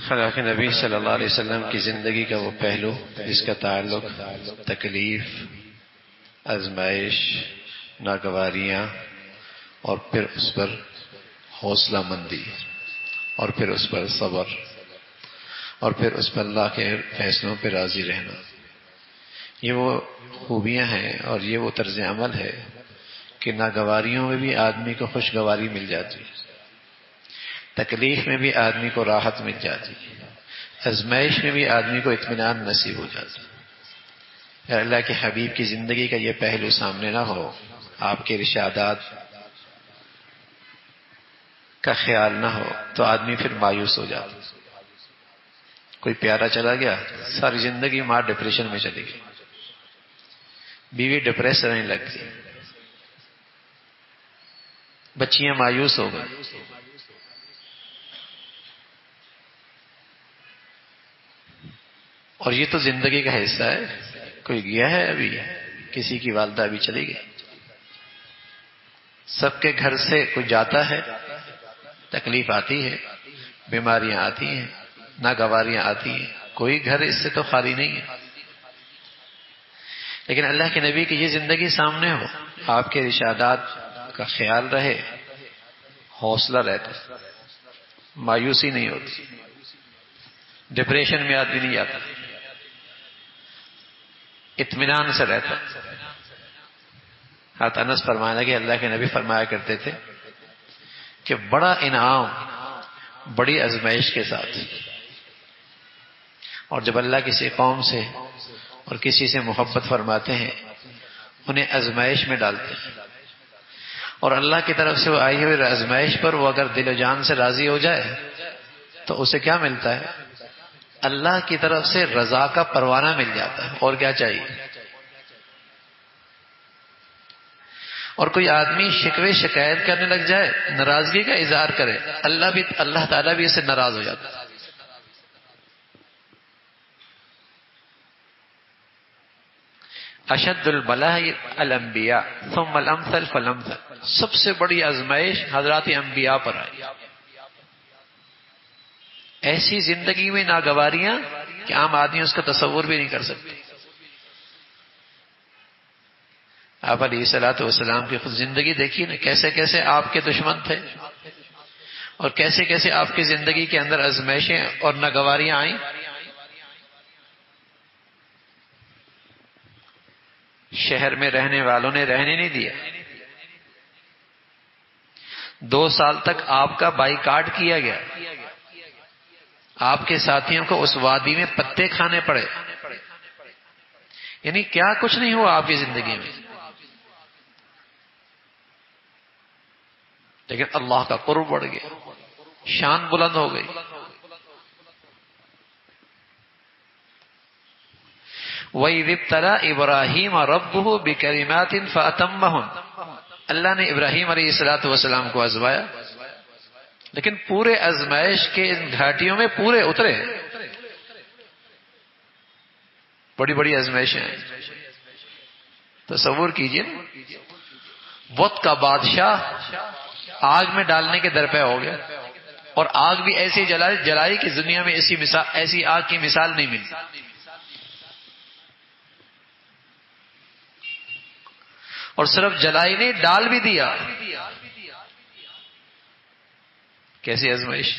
خلا کے نبی صلی اللہ علیہ وسلم کی زندگی کا وہ پہلو جس کا تعلق تکلیف، آزمائش، ناگواریاں اور پھر اس پر حوصلہ مندی اور پھر اس پر صبر اور پھر اس پر اللہ کے فیصلوں پہ راضی رہنا، یہ وہ خوبیاں ہیں اور یہ وہ طرز عمل ہے کہ ناگواریوں میں بھی آدمی کو خوشگواری مل جاتی، تکلیف میں بھی آدمی کو راحت مل جاتی، آزمائش میں بھی آدمی کو اطمینان نصیب ہو جاتا۔ اگر اللہ کے حبیب کی زندگی کا یہ پہلو سامنے نہ ہو، آپ کے ارشادات کا خیال نہ ہو، تو آدمی پھر مایوس ہو جاتا۔ کوئی پیارا چلا گیا، ساری زندگی ماں ڈپریشن میں چلی گئی، بیوی ڈپریس رہنے لگ گئی، بچیاں مایوس ہو گئی، اور یہ تو زندگی کا حصہ ہے۔ کوئی گیا ہے ابھی، کسی کی والدہ ابھی چلی گئی، سب کے گھر سے کوئی جاتا ہے، تکلیف آتی ہے، بیماریاں آتی ہیں، ناگواریاں آتی ہیں، کوئی گھر اس سے تو خالی نہیں ہے۔ لیکن اللہ کے نبی کی یہ زندگی سامنے ہو، آپ کے ارشادات کا خیال رہے، حوصلہ رہتا، مایوسی نہیں ہوتی، ڈپریشن میں آدمی نہیں جاتا، اطمینان سے رہتا۔ حضرت انس فرمانے لگے اللہ کے نبی فرمایا کرتے تھے کہ بڑا انعام بڑی آزمائش کے ساتھ، اور جب اللہ کسی قوم سے اور کسی سے محبت فرماتے ہیں انہیں آزمائش میں ڈالتے ہیں، اور اللہ کی طرف سے وہ آئی ہوئی آزمائش پر وہ اگر دل و جان سے راضی ہو جائے تو اسے کیا ملتا ہے؟ اللہ کی طرف سے رضا کا پروانہ مل جاتا ہے، اور کیا چاہیے؟ اور کوئی آدمی شکوے شکایت کرنے لگ جائے، ناراضگی کا اظہار کرے، اللہ تعالیٰ بھی اس سے ناراض ہو جاتا ہے۔ اشد البلاء الانبیاء ثم الامثل فالامثل، سب سے بڑی آزمائش حضرات انبیاء پر آئی۔ ایسی زندگی میں ناگواریاں کہ عام آدمی اس کا تصور بھی نہیں کر سکتے۔ آپ علیہ الصلوۃ والسلام کی خود زندگی دیکھیے نا، کیسے کیسے آپ کے دشمن تھے اور کیسے کیسے آپ کی زندگی کے اندر آزمائشیں اور ناگواریاں آئیں۔ شہر میں رہنے والوں نے رہنے نہیں دیا، 2 سال تک آپ کا بائیکاٹ کیا گیا، آپ کے ساتھیوں کو اس وادی میں پتے کھانے پڑے، یعنی کیا کچھ نہیں ہوا آپ کی زندگی میں، لیکن اللہ کا قرب بڑھ گیا، شان بلند ہو گئی۔ وَإِذِ ابْتَلَىٰ إِبْرَاهِيمَ رَبُّهُ بِكَلِمَاتٍ فَأَتَمَّهُنَّ، اللہ نے ابراہیم علیہ السلام کو آزمایا، لیکن پورے آزمائش کے ان گھاٹیوں میں پورے اترے، بڑی بڑی آزمائشیں ہیں۔ تصور کیجئے، وقت کا بادشاہ آگ میں ڈالنے کے درپے ہو گیا، اور آگ بھی ایسی جلائی کہ دنیا میں ایسی آگ کی مثال نہیں ملی۔ اور صرف جلائی نہیں، ڈال بھی دیا۔ کیسی آزمائش!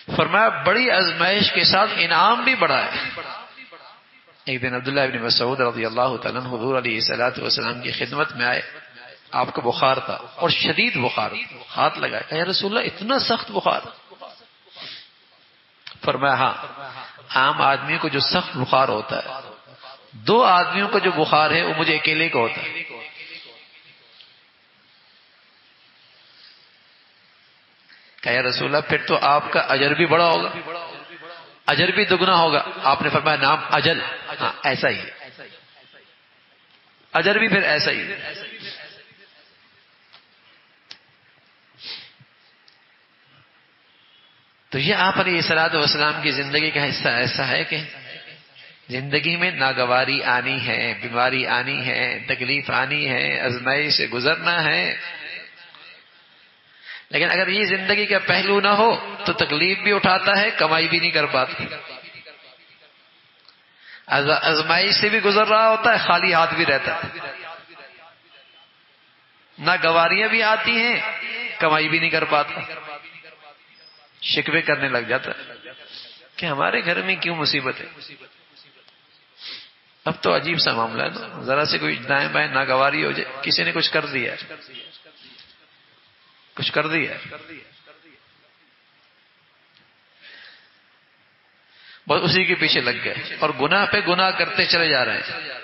فرمایا بڑی آزمائش کے ساتھ انعام بھی بڑا ہے۔ ایک دن عبداللہ ابن مسعود رضی اللہ تعالیٰ عنہ حضور علیہ الصلوۃ والسلام کی خدمت میں آئے، آپ کو بخار تھا اور شدید بخار، ہاتھ لگایا، کہا یا رسول اللہ اتنا سخت بخار؟ فرمایا ہاں، عام آدمی کو جو سخت بخار ہوتا ہے، 2 آدمیوں کو جو بخار ہے وہ مجھے اکیلے کو ہوتا ہے۔ کہا یا رسول اللہ پھر تو آپ کا اجر بھی بڑا ہوگا، اجر بھی دگنا ہوگا۔ آپ نے فرمایا نام اجل، ہاں ایسا ہی ہے، اجر بھی پھر ایسا ہی ہے۔ تو یہ آپ علیہ الصلوۃ والسلام کی زندگی کا حصہ ایسا ہے کہ زندگی میں ناگواری آنی ہے، بیماری آنی ہے، تکلیف آنی ہے، آزمائش سے گزرنا ہے، لیکن اگر یہ زندگی کا پہلو نہ ہو تو تکلیف بھی اٹھاتا ہے، کمائی بھی نہیں کر پاتا، آزمائش سے بھی گزر رہا ہوتا ہے، خالی ہاتھ بھی رہتا ہے، ناگواریاں بھی آتی ہیں، کمائی بھی نہیں کر پاتا، شکوے کرنے لگ جاتا ہے کہ ہمارے گھر میں کیوں مصیبت ہے۔ اب تو عجیب سا معاملہ ہے نا، ذرا سے کوئی دائیں بائیں ناگواری ہو جائے، کسی نے کچھ کر دیا ہے، کچھ کر دیا ہے، بس اسی کے پیچھے لگ گئے اور گناہ پہ گناہ کرتے چلے جا رہے ہیں۔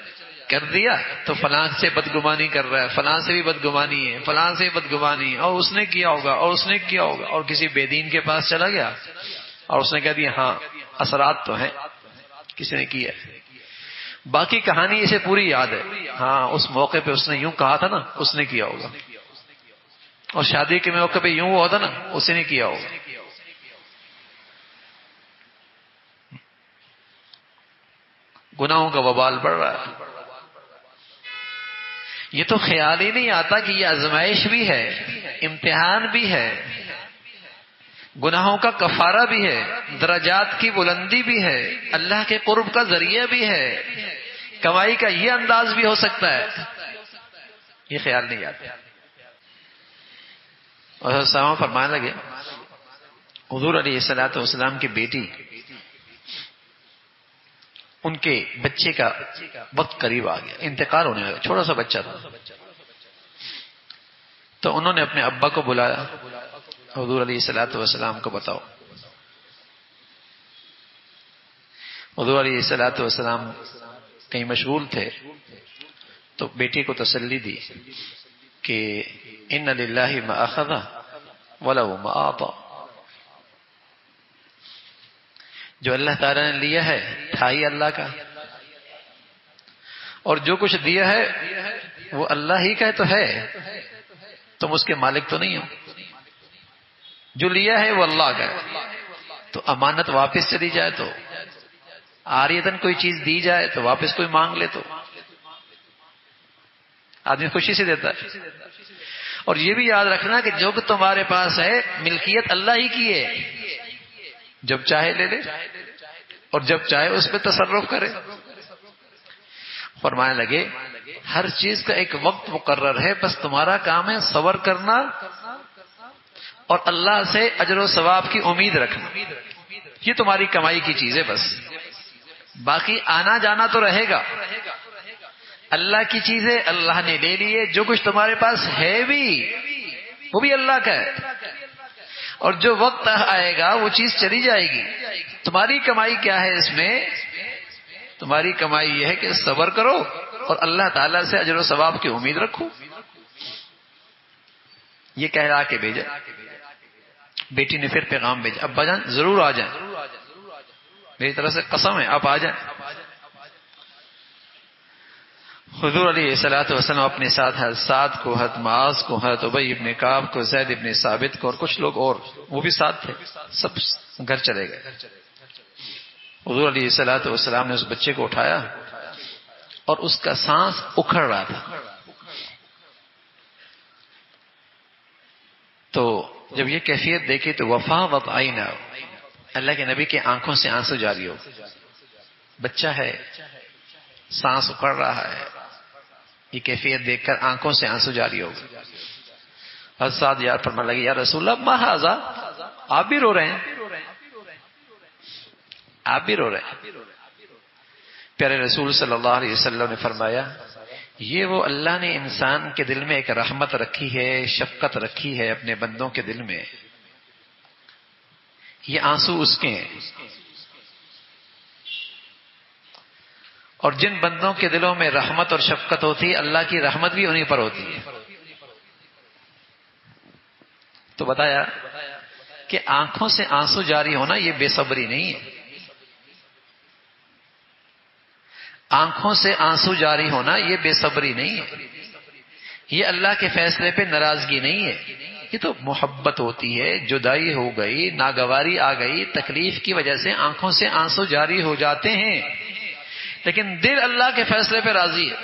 کر دیا تو فلاں سے بدگمانی کر رہا ہے، فلاں سے بھی بدگمانی ہے، فلاں سے بھی بدگمانی ہے، اور اس نے کیا ہوگا اور اس نے کیا ہوگا، اور کسی بے دین کے پاس چلا گیا اور اس نے کہہ دیا ہاں اثرات تو ہیں، کسی نے کیا ہے، باقی کہانی اسے پوری یاد ہے، ہاں اس موقع پہ اس نے یوں کہا تھا نا، اس نے کیا ہوگا، اور شادی کے موقع پہ یوں ہوا تھا نا، اس نے کیا ہوگا۔ گناہوں کا وبال بڑھ رہا ہے۔ یہ تو خیال ہی نہیں آتا کہ یہ آزمائش بھی ہے، امتحان بھی ہے، گناہوں کا کفارہ بھی ہے، درجات کی بلندی بھی ہے، اللہ کے قرب کا ذریعہ بھی ہے، کمائی کا یہ انداز بھی ہو سکتا ہے، یہ خیال نہیں آتا۔ اور حضرت صاحب فرمانے لگے حضور علیہ الصلوۃ والسلام کی بیٹی، ان کے بچے کا وقت قریب آ گیا، انتقال ہونے لگا، چھوٹا سا بچہ تھا، تو انہوں نے اپنے ابا کو بلایا، حضور علیہ الصلوۃ والسلام کو بتاؤ۔ حضور علیہ الصلوۃ والسلام کہیں مشغول تھے تو بیٹی کو تسلی دی کہ ان للہ ما اخذ ولہ ما اعطى، جو اللہ تعالیٰ نے لیا ہے تھا ہی اللہ کا، اور جو کچھ دیا ہے وہ اللہ ہی کا تو ہے، تم اس کے مالک تو نہیں ہو، جو لیا ہے وہ اللہ کا ہے، تو امانت واپس چلی جائے تو عاریتاً کوئی چیز دی جائے تو واپس کوئی مانگ لے تو آدمی خوشی سے دیتا ہے۔ اور یہ بھی یاد رکھنا کہ جو کہ تمہارے پاس ہے ملکیت اللہ ہی کی ہے، جب چاہے لے لے اور جب چاہے اس پہ تصرف کرے۔ فرمانے لگے ہر چیز کا ایک وقت مقرر ہے، بس تمہارا کام ہے صبر کرنا اور اللہ سے اجر و ثواب کی امید رکھنا، یہ تمہاری کمائی کی چیز ہے، بس باقی آنا جانا تو رہے گا، اللہ کی چیزیں اللہ نے لے لی ہے، جو کچھ تمہارے پاس ہے بھی وہ بھی اللہ کا ہے، اور جو وقت آئے گا وہ چیز چلی جائے گی۔ تمہاری کمائی کیا ہے اس میں؟ تمہاری کمائی یہ ہے کہ صبر کرو اور اللہ تعالیٰ سے اجر و ثواب کی امید رکھو۔ یہ کہلا کے بھیجا، بیٹی نے پھر پیغام بھیجا، ابا جان ضرور آ جائیں، میری طرف سے قسم ہے آپ آ جائیں۔ حضور علیہ الصلوۃ والسلام اپنے ساتھ حضرت سعد کو، حضرت معاذ کو، حضرت ابی ابن کعب کو، زید ابن ثابت کو اور کچھ لوگ اور وہ بھی ساتھ تھے، سب گھر چلے گئے۔ حضور علیہ الصلوۃ والسلام نے اس بچے کو اٹھایا اور اس کا سانس اکھڑ رہا تھا، تو جب یہ کیفیت دیکھی تو وفاضت عیناہ، اللہ کے نبی کی آنکھوں سے آنسو جاری ہو، بچہ ہے سانس اکھڑ رہا ہے، یہ کیفیت دیکھ کر آنکھوں سے آنسو جاری ہو گئے۔ حضرت سعد یار فرمانے لگے یا رسول اللہ ما ھذا، آپ بھی رو رہے ہیں، آپ بھی رو رہے ہیں۔ پیارے رسول صلی اللہ علیہ وسلم نے فرمایا یہ وہ اللہ نے انسان کے دل میں ایک رحمت رکھی ہے، شفقت رکھی ہے اپنے بندوں کے دل میں، یہ آنسو اس کے ہیں، اور جن بندوں کے دلوں میں رحمت اور شفقت ہوتی ہے اللہ کی رحمت بھی انہیں پر ہوتی ہے۔ تو بتایا کہ آنکھوں سے آنسو جاری ہونا یہ بے صبری نہیں ہے، آنکھوں سے آنسو جاری ہونا یہ بے صبری نہیں ہے، یہ اللہ کے فیصلے پہ ناراضگی نہیں ہے، یہ تو محبت ہوتی ہے۔ جدائی ہو گئی، ناگواری آ گئی، تکلیف کی وجہ سے آنکھوں سے آنسو جاری ہو جاتے ہیں، لیکن دل اللہ کے فیصلے پہ راضی ہے،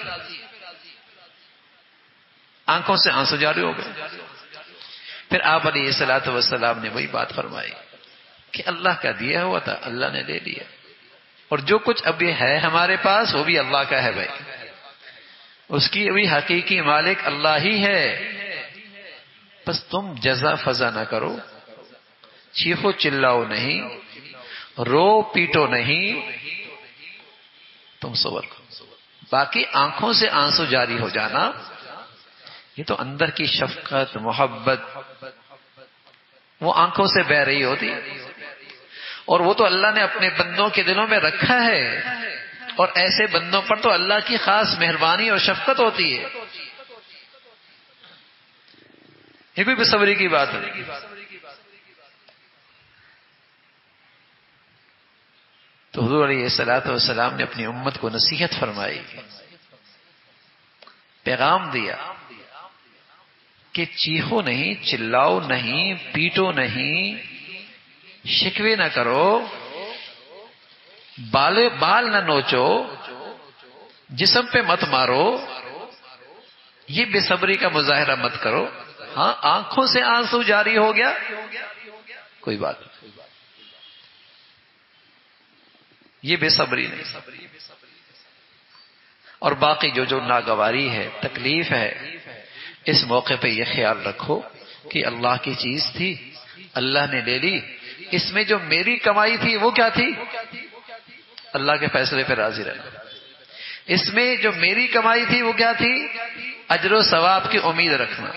آنکھوں سے آنسو جاری ہو گئے۔ پھر آپ علیہ الصلوۃ والسلام نے وہی بات فرمائی کہ اللہ کا دیا ہوا تھا، اللہ نے دے دیا، اور جو کچھ ابھی ہے ہمارے پاس وہ بھی اللہ کا ہے بھائی، اس کی ابھی حقیقی مالک اللہ ہی ہے. بس تم جزا فضا نہ کرو، چیخو چلاؤ نہیں، رو پیٹو نہیں، تم صبر کرو. باقی آنکھوں سے آنسو جاری ہو جانا یہ تو اندر کی شفقت محبت وہ آنکھوں سے بہہ رہی ہوتی، اور وہ تو اللہ نے اپنے بندوں کے دلوں میں رکھا ہے، اور ایسے بندوں پر تو اللہ کی خاص مہربانی اور شفقت ہوتی ہے. یہ بھی بصبری کی بات ہے. تو حضور علیہ الصلوۃ والسلام نے اپنی امت کو نصیحت فرمائی، پیغام دیا کہ چیخو نہیں، چلاؤ نہیں، پیٹو نہیں، شکوے نہ کرو، بال نہ نوچو، جسم پہ مت مارو، یہ بے صبری کا مظاہرہ مت کرو. ہاں آنکھوں سے آنسو جاری ہو گیا کوئی بات نہیں، یہ بے صبری نہیں. اور باقی جو ناگواری ہے، تکلیف ہے، اس موقع پہ یہ خیال رکھو کہ اللہ کی چیز تھی، اللہ نے لے لی، اس میں جو میری کمائی تھی وہ کیا تھی؟ اللہ کے فیصلے پہ راضی رہنا. اس میں جو میری کمائی تھی وہ کیا تھی؟ اجر و ثواب کی امید رکھنا.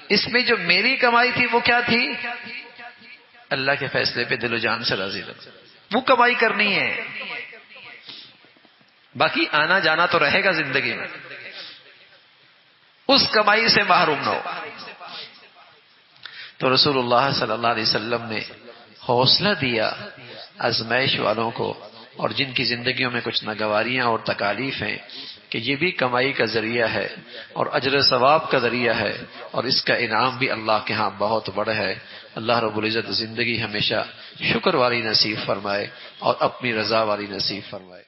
اس میں جو میری کمائی تھی وہ کیا تھی؟ اللہ کے فیصلے پہ دل و جان سے راضی رہنا. وہ کمائی کرنی ہے، باقی آنا جانا تو رہے گا زندگی میں، اس کمائی سے محروم نہ ہو. تو رسول اللہ صلی اللہ علیہ وسلم نے حوصلہ دیا آزمائش والوں کو اور جن کی زندگیوں میں کچھ ناگواریاں اور تکالیف ہیں کہ یہ بھی کمائی کا ذریعہ ہے اور اجر ثواب کا ذریعہ ہے، اور اس کا انعام بھی اللہ کے ہاں بہت بڑا ہے. اللہ رب العزت زندگی ہمیشہ شکر والی نصیب فرمائے اور اپنی رضا والی نصیب فرمائے.